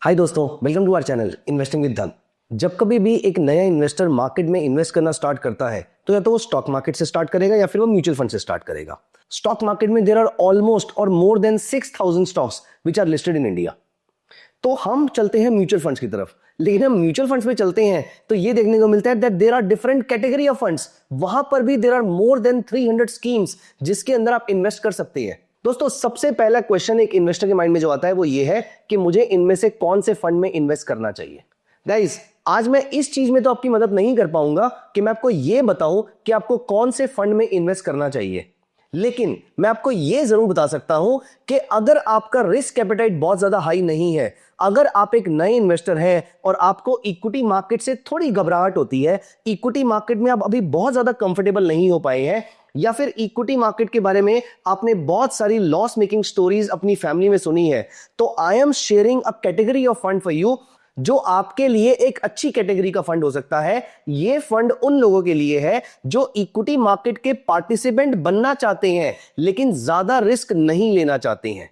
हाय दोस्तों, welcome to our channel investing with Dhan. जब कभी भी एक नया इन्वेस्टर मार्केट में इन्वेस्ट करना स्टार्ट करता है तो या तो वो स्टॉक मार्केट से स्टार्ट करेगा या फिर वो म्यूचुअल फंड से स्टार्ट करेगा। स्टॉक मार्केट में देयर आर ऑलमोस्ट और more than 6000 stocks which are listed in India. तो हम चलते हैं म्यूचुअल फंड्स की तरफ, लेकिन हम म्यूचुअल फंड्स में चलते हैं तो ये देखने को मिलता है that there are different category of funds. वहां पर भी there are more than 300 schemes जिसके अंदर आप इन्वेस्ट कर सकते हैं। दोस्तों, सबसे पहला क्वेश्चन एक इन्वेस्टर के माइंड में जो आता है वो ये है कि मुझे इनमें से कौन से फंड में इन्वेस्ट करना चाहिए। गाइस, आज मैं इस चीज में तो आपकी मदद नहीं कर पाऊंगा कि मैं आपको यह बताऊं कि आपको कौन से फंड में इन्वेस्ट करना चाहिए, लेकिन मैं आपको यह जरूर बता सकता हूं कि अगर आपका रिस्क एपेटाइट बहुत ज्यादा हाई नहीं है, अगर आप एक नए इन्वेस्टर हैं और आपको इक्विटी मार्केट से थोड़ी घबराहट होती है, इक्विटी मार्केट में आप अभी बहुत ज्यादा कंफर्टेबल नहीं हो पाए हैं, या फिर इक्विटी मार्केट के बारे में आपने बहुत सारी लॉस मेकिंग स्टोरीज अपनी फैमिली में सुनी है, तो I am sharing a category of fund for you जो आपके लिए एक अच्छी कैटेगरी का फंड हो सकता है। यह फंड उन लोगों के लिए है जो इक्विटी मार्केट के पार्टिसिपेंट बनना चाहते हैं लेकिन ज्यादा रिस्क नहीं लेना चाहते हैं,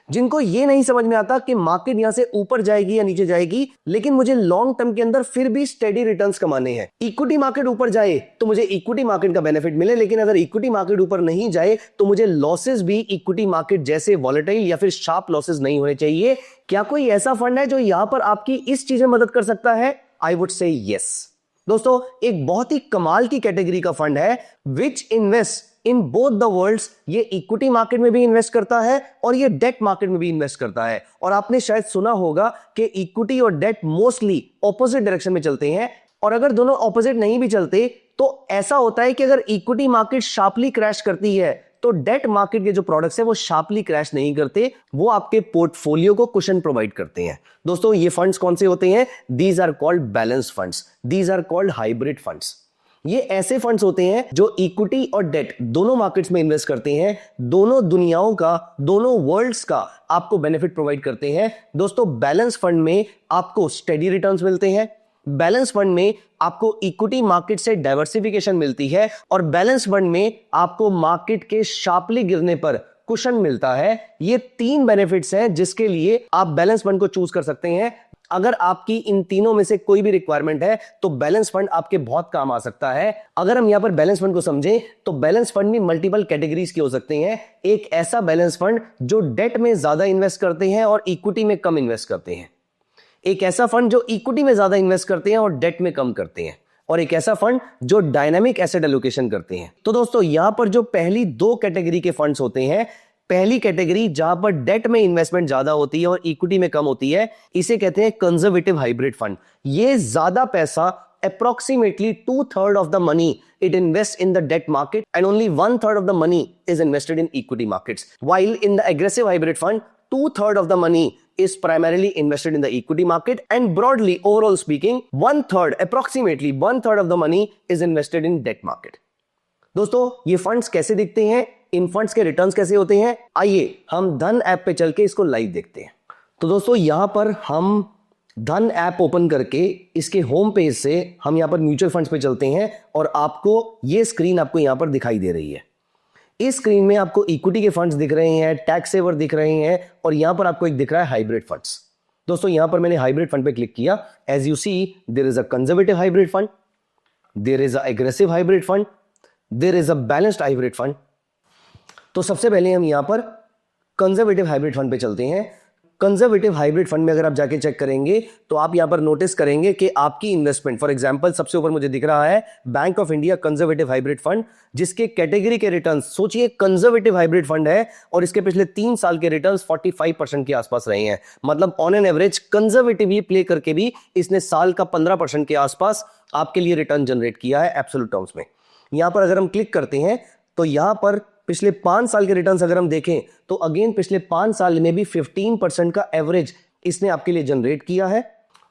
जिनको यह नहीं समझ में आता कि मार्केट यहां से ऊपर जाएगी या नीचे जाएगी, लेकिन मुझे लॉन्ग टर्म के अंदर फिर भी स्टेडी रिटर्न्स कमाने हैं। इक्विटी मार्केट ऊपर जाए तो मुझे इक्विटी मार्केट का बेनिफिट मिले, लेकिन अगर इक्विटी मार्केट ऊपर नहीं जाए तो मुझे लॉसेस भी इक्विटी मार्केट जैसे वॉलेटाइल या फिर शार्प लॉसेस नहीं होने चाहिए। क्या कोई ऐसा फंड है जो यहां पर आपकी इस चीज में मदद कर सकता है? I would say yes. दोस्तों, एक बहुत ही कमाल की कैटेगरी का फंड है which invest in both the worlds. ये इक्विटी मार्केट में भी इन्वेस्ट करता है और ये डेट मार्केट में भी इन्वेस्ट करता है। और आपने शायद सुना होगा कि इक्विटी और डेट मोस्टली ऑपोजिट डायरेक्शन में चलते हैं, और अगर दोनों ऑपोजिट नहीं भी चलते तो ऐसा होता है कि अगर इक्विटी मार्केट शार्पली क्रैश करती है तो डेट मार्केट के जो प्रोडक्ट्स है वो शार्पली क्रैश नहीं करते, वो आपके पोर्टफोलियो को कुशन प्रोवाइड करते हैं। दोस्तों, ये फंड्स कौन से होते हैं? These are called balance funds, these are called hybrid funds. ये ऐसे फंड्स होते हैं जो इक्विटी और डेट दोनों मार्केट्स में इन्वेस्ट करते हैं, दोनों दुनियाओं का, दोनों वर्ल्ड्स का आपको बेनिफिट प्रोवाइड करते हैं। दोस्तों, बैलेंस फंड में आपको स्टेडी रिटर्न्स मिलते हैं, बैलेंस फंड में आपको इक्विटी मार्केट से डाइवर्सिफिकेशन मिलती है, और बैलेंस फंड में आपको मार्केट के शार्पली गिरने पर कुशन मिलता है। ये तीन बेनिफिट्स हैं जिसके लिए आप बैलेंस फंड को चूज कर सकते हैं। अगर आपकी इन तीनों में से कोई भी रिक्वायरमेंट है तो बैलेंस फंड आपके बहुत काम आ सकता है। अगर हम यहां पर बैलेंस फंड को समझें तो बैलेंस फंड में मल्टीपल कैटेगरीज के हो सकते हैं। एक ऐसा बैलेंस फंड जो डेट में ज्यादा इन्वेस्ट करते हैं और इक्विटी में कम इन्वेस्ट करते हैं, एक ऐसा फंड जो इक्विटी में ज्यादा इन्वेस्ट करते हैं और डेट में कम करते हैं, और एक ऐसा फंड जो डायनामिक एसेट एलोकेशन करते हैं। तो दोस्तों, यहां पर जो पहली दो कैटेगरी के फंड्स होते हैं, पहली कैटेगरी जहां पर डेट में इन्वेस्टमेंट ज्यादा होती है और इक्विटी में कम होती है, इसे कहते हैं कंजर्वेटिव हाइब्रिड फंड। ये ज्यादा पैसा, approximately 2/3 of the money it invests in the debt market and only 1/3 of the money is invested in equity markets, while in the aggressive hybrid fund 2/3 of the money is primarily invested in the equity market, and broadly overall speaking 1/3, approximately 1/3 of the money is invested in debt market। दोस्तों, ये funds कैसे दिखते हैं, इन funds के returns कैसे होते हैं, आइए हम धन ऐप पे चल के इसको लाइव देखते हैं। तो दोस्तों, यहां पर हम धन ऐप ओपन करके इसके होम पेज से हम यहां पर म्यूचुअल फंड्स पे चलते हैं, और आपको ये स्क्रीन आपको यहां पर दिखाई दे रही है। इस स्क्रीन में आपको इक्विटी के फंड्स दिख रहे हैं, टैक्स सेवर दिख रहे हैं, और यहां पर आपको एक दिख रहा है हाइब्रिड फंड्स। दोस्तों, यहां पर मैंने हाइब्रिड फंड पे क्लिक किया। As you see, there is a conservative hybrid fund, there is a aggressive hybrid fund, there is a balanced hybrid fund. तो सबसे पहले हम यहां पर कंजर्वेटिव हाइब्रिड फंड पे चलते हैं। कंजर्वेटिव हाइब्रिड फंड में अगर आप जाके चेक करेंगे तो आप यहां पर नोटिस करेंगे कि आपकी इन्वेस्टमेंट, फॉर एग्जांपल सबसे ऊपर मुझे दिख रहा है bank of India conservative hybrid fund, जिसके कैटेगरी के रिटर्न्स, सोचिए कंजर्वेटिव हाइब्रिड फंड है और इसके पिछले 3 साल के रिटर्न्स 45% के आसपास रहे हैं। मतलब on an average conservative he play करके भी इसने साल का 15% के आसपास आपके लिए रिटर्न जनरेट किया है एब्सोल्यूट टर्म्स में। यहां पर अगर हम क्लिक करते हैं तो यहां पर पिछले 5 साल के रिटर्न्स अगर हम देखें तो अगेन पिछले 5 साल में भी 15% का एवरेज इसने आपके लिए जनरेट किया है।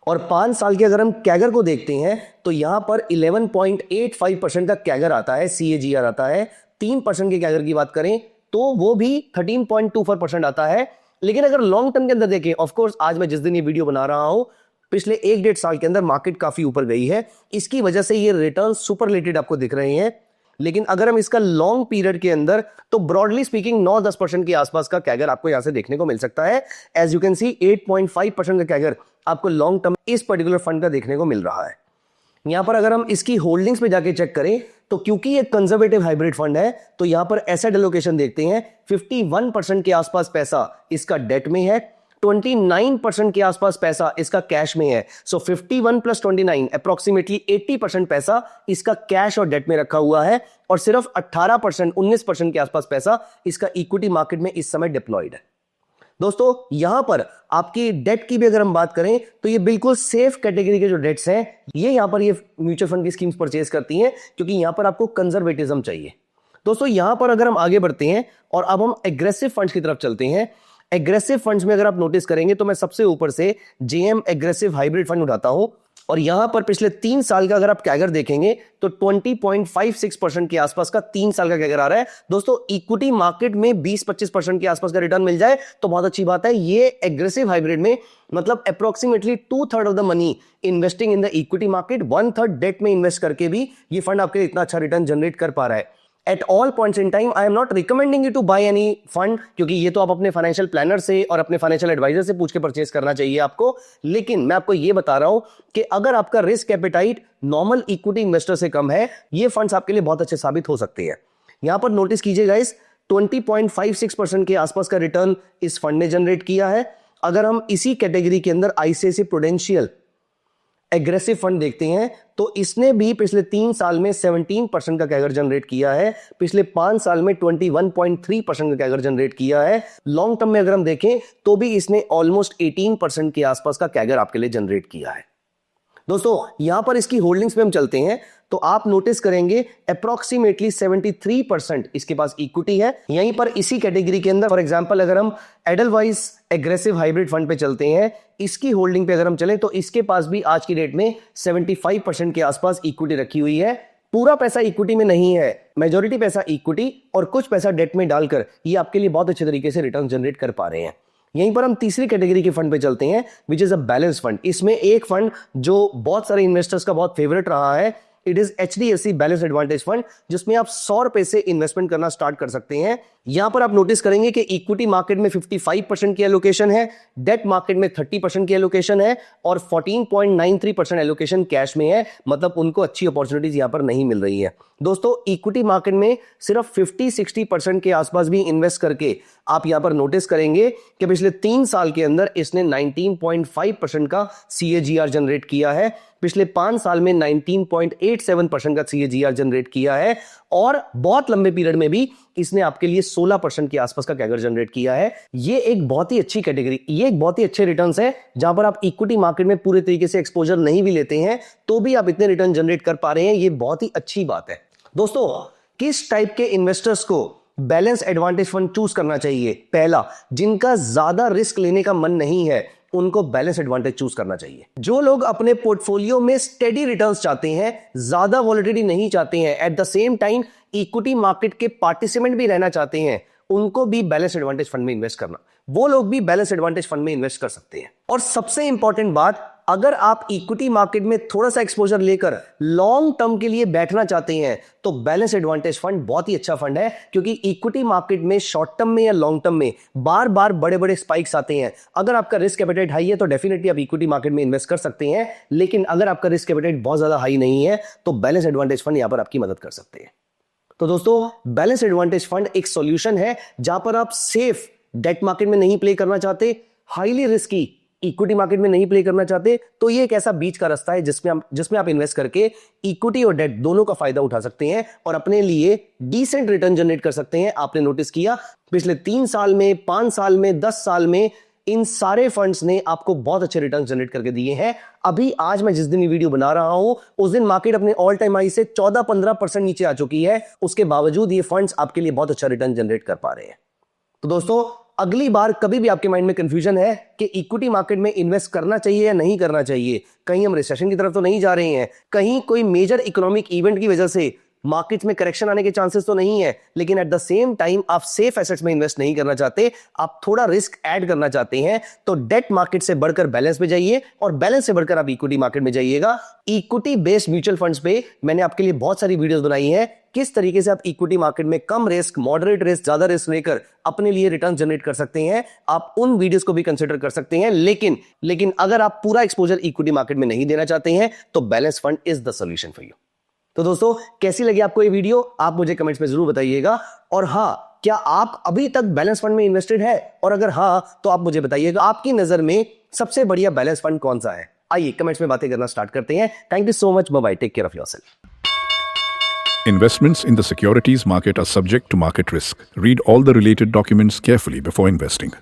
और 5 साल के अगर हम कैगर को देखते हैं तो यहां पर 11.85% का कैगर आता है, CAGR आता है। 3% के कैगर की बात करें तो वो भी 13.24% आता है। लेकिन अगर लॉन्ग टर्म के अंदर देखें, ऑफकोर्स आज मैं जिस दिन ये वीडियो बना रहा हूं, पिछले 1-1.5 साल के अंदर मार्केट काफी ऊपर गई है, इसकी वजह से ये रिटर्न सुपरलेटेड आपको दिख रहे हैं। लेकिन अगर हम इसका लॉन्ग पीरियड के अंदर, तो ब्रॉडली स्पीकिंग 9-10% के आसपास का कैगर आपको यहां से देखने को मिल सकता है। एज यू कैन सी 8.5% का कैगर आपको लॉन्ग टर्म इस पर्टिकुलर फंड का देखने को मिल रहा है। यहां पर अगर हम इसकी होल्डिंग्स पे जाके चेक करें, तो क्योंकि ये कंजर्वेटिव हाइब्रिड फंड है, तो यहां पर एसेट एलोकेशन देखते हैं 51% के आसपास पैसा इसका डेट में है, 29% के आसपास पैसा इसका कैश में है। सो 51 प्लस 29 अप्रोक्सीमेटली 80% पैसा इसका कैश और डेट में रखा हुआ है, और सिर्फ 18% 19% के आसपास पैसा इसका इक्विटी मार्केट में इस समय डिप्लॉयड है। दोस्तों यहां पर आपकी डेट की भी अगर हम बात करें, तो ये बिल्कुल सेफ कैटेगरी के जो डेट्स हैं, ये यहां पर ये म्यूचुअल फंड की स्कीम्स परचेज करती हैं, क्योंकि यहां पर आपको कंजर्वेटिज्म चाहिए। दोस्तों यहां पर अगर हम आगे बढ़ते हैं और अब हम एग्रेसिव फंड्स की तरफ चलते हैं। एग्रेसिव फंड्स में अगर आप नोटिस करेंगे, तो मैं सबसे ऊपर से जेएम एग्रेसिव हाइब्रिड फंड उठाता हूं, और यहां पर पिछले 3 साल का अगर आप कैगर देखेंगे, तो 20.56% के आसपास का 3 साल का कैगर आ रहा है। दोस्तों इक्विटी मार्केट में 20-25% के आसपास का रिटर्न मिल जाए तो बहुत अच्छी बात है। ये एग्रेसिव हाइब्रिड में मतलब approximately 2/3 of the money investing in the equity market, 1/3 debt में इन्वेस्ट करके भी ये फंड आपके लिए इतना अच्छा रिटर्न जनरेट कर पा रहा है। At all points in time I am not recommending you to buy any fund, क्योंकि ये तो आप अपने फाइनेंशियल प्लानर से और अपने फाइनेंशियल एडवाइजर से पूछ के परचेज करना चाहिए आपको। लेकिन मैं आपको ये बता रहा हूं कि अगर आपका risk appetite normal equity investor से कम है, ये फंड्स आपके लिए बहुत अच्छे साबित हो सकते हैं। यहां पर नोटिस कीजिएगा, इस 20.56% के आसपास का रिटर्न इस फंड ने जनरेट किया है। अगर हम इसी कैटेगरी के अंदर आईसीआईसीआई प्रूडेंशियल एग्रेसिव फंड देखते हैं, तो इसने भी पिछले 3 साल में 17% का कैगर जनरेट किया है, पिछले 5 साल में 21.3% का कैगर जनरेट किया है। लॉन्ग टर्म में अगर हम देखें, तो भी इसने ऑलमोस्ट 18% के आसपास का कैगर आपके लिए जनरेट किया है। दोस्तों यहां पर इसकी होल्डिंग्स पे हम चलते हैं, तो आप नोटिस करेंगे अप्रोक्सीमेटली 73% इसके पास इक्विटी है। यहीं पर इसी कैटेगरी के अंदर फॉर एग्जांपल अगर हम एडलवाइस एग्रेसिव हाइब्रिड फंड पे चलते हैं, इसकी होल्डिंग पे अगर हम चलें, तो इसके पास भी आज की डेट में 75% के आसपास इक्विटी रखी हुई है। पूरा पैसा इक्विटी में नहीं है, मेजॉरिटी पैसा इक्विटी और कुछ पैसा डेट में डालकर ये आपके लिए बहुत अच्छे तरीके से रिटर्न जनरेट कर पा रहे हैं। यहीं पर हम तीसरी कैटेगरी के फंड पे चलते हैं, which is a balance fund. इसमें एक फंड जो बहुत सारे इन्वेस्टर्स का बहुत फेवरेट रहा है, it is HDFC balance advantage fund, जिसमें आप 100 रुपए से इन्वेस्टमेंट करना स्टार्ट कर सकते हैं। यहां पर आप नोटिस करेंगे कि इक्विटी मार्केट में 55% की एलोकेशन है, डेट मार्केट में 30% की एलोकेशन है, और 14.93% एलोकेशन कैश में है। मतलब उनको अच्छी अपॉर्चुनिटीज यहां पर नहीं मिल रही है। दोस्तों इक्विटी मार्केट में सिर्फ 50-60% के आसपास भी इन्वेस्ट करके आप यहां पर नोटिस करेंगे कि पिछले 3 साल के अंदर इसने 19.5% का CAGR जनरेट किया है, पिछले 5 साल में 19.87% का CAGR जनरेट किया है, और बहुत लंबे पीरियड में भी इसने आपके लिए 16% के आसपास का कैगर जनरेट किया है। ये एक बहुत ही अच्छी कैटेगरी, ये एक बहुत ही अच्छे रिटर्न्स है, जहां पर आप इक्विटी मार्केट में पूरे तरीके से एक्सपोजर नहीं भी लेते हैं, तो भी आप इतने रिटर्न जनरेट कर पा रहे हैं। ये बहुत ही अच्छी बात है। दोस्तों किस टाइप के इन्वेस्टर्स को बैलेंस एडवांटेज फंड चूज करना चाहिए? पहला, जिनका ज्यादा रिस्क लेने का मन नहीं है, उनको बैलेंस एडवांटेज चूज करना चाहिए। जो लोग अपने पोर्टफोलियो में स्टेडी रिटर्न्स चाहते हैं, ज्यादा वॉलेटिलिटी नहीं चाहते हैं, at the same time equity market के पार्टिसिपेंट भी रहना चाहते हैं, उनको भी बैलेंस एडवांटेज फंड में इन्वेस्ट करना, वो लोग भी बैलेंस एडवांटेज फंड में इन्वेस्ट कर सकते हैं। और सबसे इंपॉर्टेंट बात, अगर आप इक्विटी मार्केट में थोड़ा सा एक्सपोजर लेकर लॉन्ग टर्म के लिए बैठना चाहते हैं, तो बैलेंस एडवांटेज फंड बहुत ही अच्छा फंड है, क्योंकि इक्विटी मार्केट में शॉर्ट टर्म में या लॉन्ग टर्म में बार बार बड़े बड़े स्पाइक्स आते हैं। अगर आपका रिस्क एपेटाइट हाई है, तो डेफिनेटली आप इक्विटी मार्केट में इन्वेस्ट कर सकते हैं, लेकिन अगर आपका रिस्क एपेटाइट बहुत ज्यादा हाई नहीं है, तो बैलेंस एडवांटेज फंड यहां पर आपकी मदद कर सकते हैं। तो दोस्तों बैलेंस एडवांटेज फंड एक सॉल्यूशन है, जहां पर आप सेफ डेट मार्केट में नहीं प्ले करना चाहते, हाईली रिस्की इक्विटी मार्केट में नहीं प्ले करना चाहते, तो ये एक ऐसा बीच का रास्ता है जिसमें आप इन्वेस्ट करके इक्विटी और डेट दोनों का फायदा उठा सकते हैं और अपने लिए डिसेंट रिटर्न जनरेट कर सकते हैं। आपने नोटिस किया पिछले 3 साल में, 5 साल में, 10 साल में इन सारे फंड्स ने आपको बहुत अच्छे रिटर्न जनरेट करके दिए हैं। अभी आज मैं जिस दिन ये वीडियो बना रहा हूं, उस दिन मार्केट अपने ऑल टाइम हाई से 14-15% नीचे आ चुकी है। उसके बावजूद ये फंड्स आपके लिए बहुत अच्छा रिटर्न जनरेट कर पा रहे हैं। तो दोस्तों अगली बार कभी भी आपके माइंड में कंफ्यूजन है कि इक्विटी मार्केट में इन्वेस्ट करना चाहिए या नहीं करना चाहिए, कहीं हम रिसेशन की तरफ तो नहीं जा रहे हैं, कहीं कोई मेजर इकोनॉमिक इवेंट की वजह से मार्केट में करेक्शन आने के चांसेस तो नहीं है, लेकिन एट द सेम टाइम आप सेफ एसेट्स में इन्वेस्ट नहीं करना चाहते, आप थोड़ा रिस्क ऐड करना चाहते हैं, तो डेट मार्केट से बढ़कर बैलेंस में जाइए और बैलेंस से बढ़कर आप इक्विटी मार्केट में जाइएगा। इक्विटी बेस्ड म्यूचुअल फंड्स पे मैंने आपके लिए बहुत सारी वीडियोस बनाई हैं, किस तरीके से आप इक्विटी मार्केट में कम रिस्क, मॉडरेट रिस्क, ज्यादा रिस्क लेकर अपने लिए रिटर्न जनरेट कर सकते हैं। आप उन वीडियोस को भी कंसीडर कर सकते हैं, लेकिन अगर आप पूरा एक्सपोजर इक्विटी मार्केट में नहीं देना चाहते हैं तो balance fund is the solution for you. तो दोस्तों, कैसी लगी आपको ये वीडियो, आप मुझे कमेंट्स में जरूर बताइएगा। और हां, क्या आप अभी तक बैलेंस फंड में इन्वेस्टेड है? और अगर हां, तो आप मुझे बताइएगा आपकी नजर में सबसे बढ़िया बैलेंस फंड कौन सा है। आइए कमेंट्स में बातें करना स्टार्ट करते हैं। Thank you so much, bye bye, take care of yourself. Investments in the securities market are subject to market risk. Read all the related documents carefully before investing.